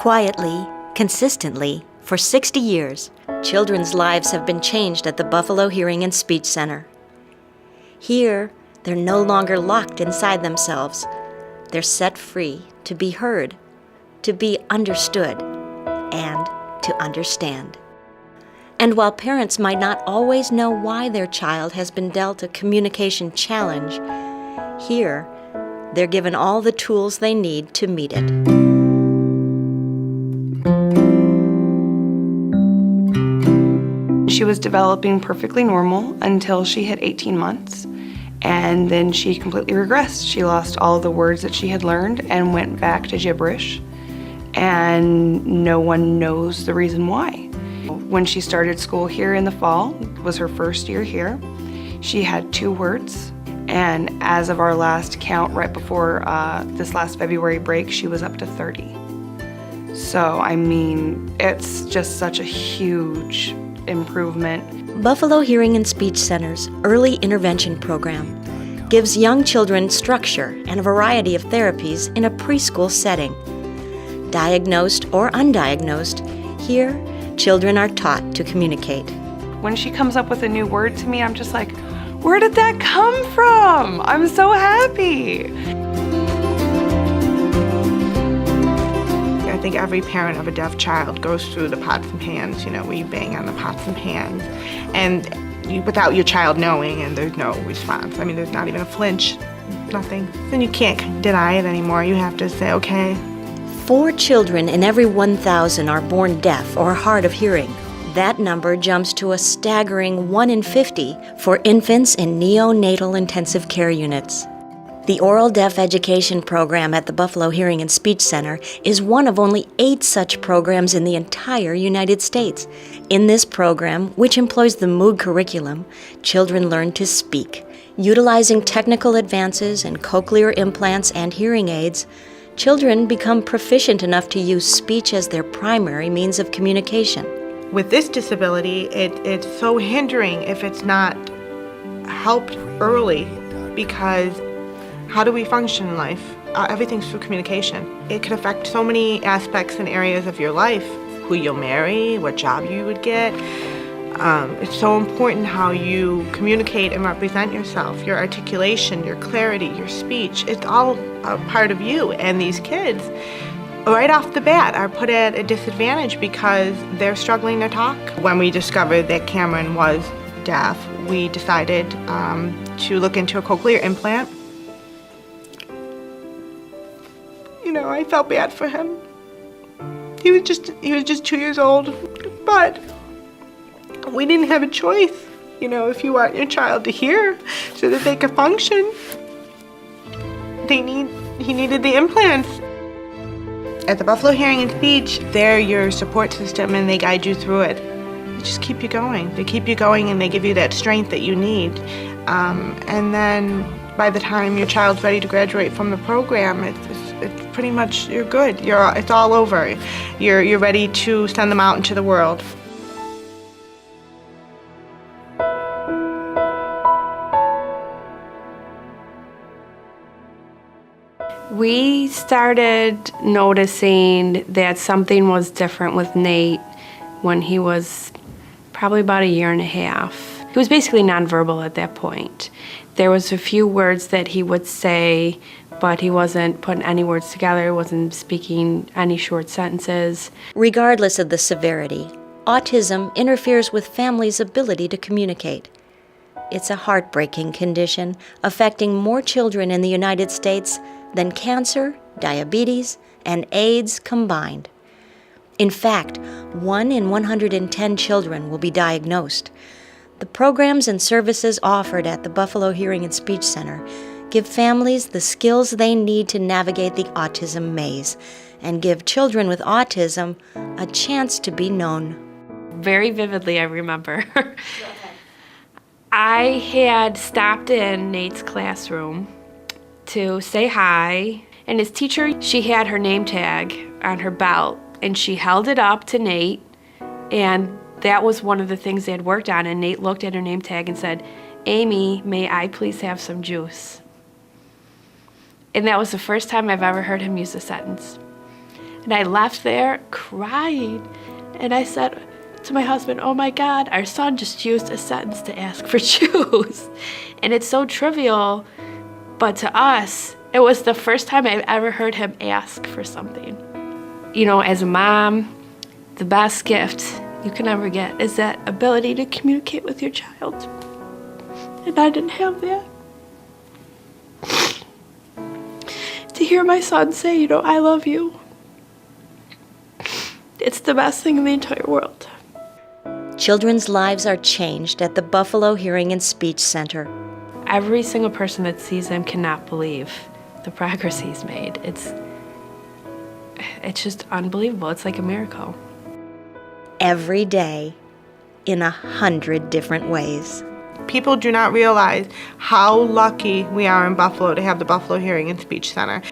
Quietly, consistently, for 60 years, children's lives have been changed at the Buffalo Hearing and Speech Center. Here, they're no longer locked inside themselves. They're set free to be heard, to be understood, and to understand. And while parents might not always know why their child has been dealt a communication challenge, here, they're given all the tools they need to meet it. She was developing perfectly normal until she hit 18 months, and then she completely regressed. She lost all of the words that she had learned and went back to gibberish, and no one knows the reason why. When she started school here in the fall, it was her first year here, she had 2 words, and as of our last count right before this last February break, she was up to 30. So, I mean, it's just such a huge improvement. Buffalo Hearing and Speech Center's Early Intervention Program gives young children structure and a variety of therapies in a preschool setting. Diagnosed or undiagnosed, here, children are taught to communicate. When she comes up with a new word to me, I'm just like, where did that come from? I'm so happy. I think every parent of a deaf child goes through the pots and pans, where you bang on the pots and pans, and without your child knowing, and there's no response. I mean, there's not even a flinch, nothing. Then you can't deny it anymore. You have to say, okay. 4 children in every 1,000 are born deaf or hard of hearing. That number jumps to a staggering 1 in 50 for infants in neonatal intensive care units. The Oral Deaf Education Program at the Buffalo Hearing and Speech Center is one of only 8 such programs in the entire United States. In this program, which employs the Moog curriculum, children learn to speak. Utilizing technical advances in cochlear implants and hearing aids, children become proficient enough to use speech as their primary means of communication. With this disability, it's so hindering if it's not helped early, because how do we function in life? Everything's through communication. It could affect so many aspects and areas of your life. Who you'll marry, what job you would get. It's so important how you communicate and represent yourself, your articulation, your clarity, your speech. It's all a part of you. And these kids, right off the bat, are put at a disadvantage because they're struggling to talk. When we discovered that Cameron was deaf, we decided to look into a cochlear implant. I felt bad for him. He was just 2 years old, but we didn't have a choice. If you want your child to hear so that they can function, he needed the implants. At the Buffalo Hearing and Speech, they're your support system and they guide you through it. They just keep you going. They keep you going and they give you that strength that you need. And then by the time your child's ready to graduate from the program, it's pretty much, you're good. It's all over. You're ready to send them out into the world. We started noticing that something was different with Nate when he was probably about 1.5 years. He was basically nonverbal at that point. There was a few words that he would say, but he wasn't putting any words together, he wasn't speaking any short sentences. Regardless of the severity, autism interferes with families' ability to communicate. It's a heartbreaking condition affecting more children in the United States than cancer, diabetes, and AIDS combined. In fact, 1 in 110 children will be diagnosed. The programs and services offered at the Buffalo Hearing and Speech Center give families the skills they need to navigate the autism maze and give children with autism a chance to be known. Very vividly, I remember. I had stopped in Nate's classroom to say hi, and his teacher, she had her name tag on her belt, and she held it up to Nate, and that was one of the things they had worked on, and Nate looked at her name tag and said, "Amy, may I please have some juice?" And that was the first time I've ever heard him use a sentence. And I left there crying. And I said to my husband, oh my God, our son just used a sentence to ask for shoes. And it's so trivial, but to us, it was the first time I've ever heard him ask for something. You know, as a mom, the best gift you can ever get is that ability to communicate with your child. And I didn't have that. To hear my son say, you know, I love you. It's the best thing in the entire world. Children's lives are changed at the Buffalo Hearing and Speech Center. Every single person that sees him cannot believe the progress he's made. It's just unbelievable. It's like a miracle. Every day, in 100 different ways. People do not realize how lucky we are in Buffalo to have the Buffalo Hearing and Speech Center.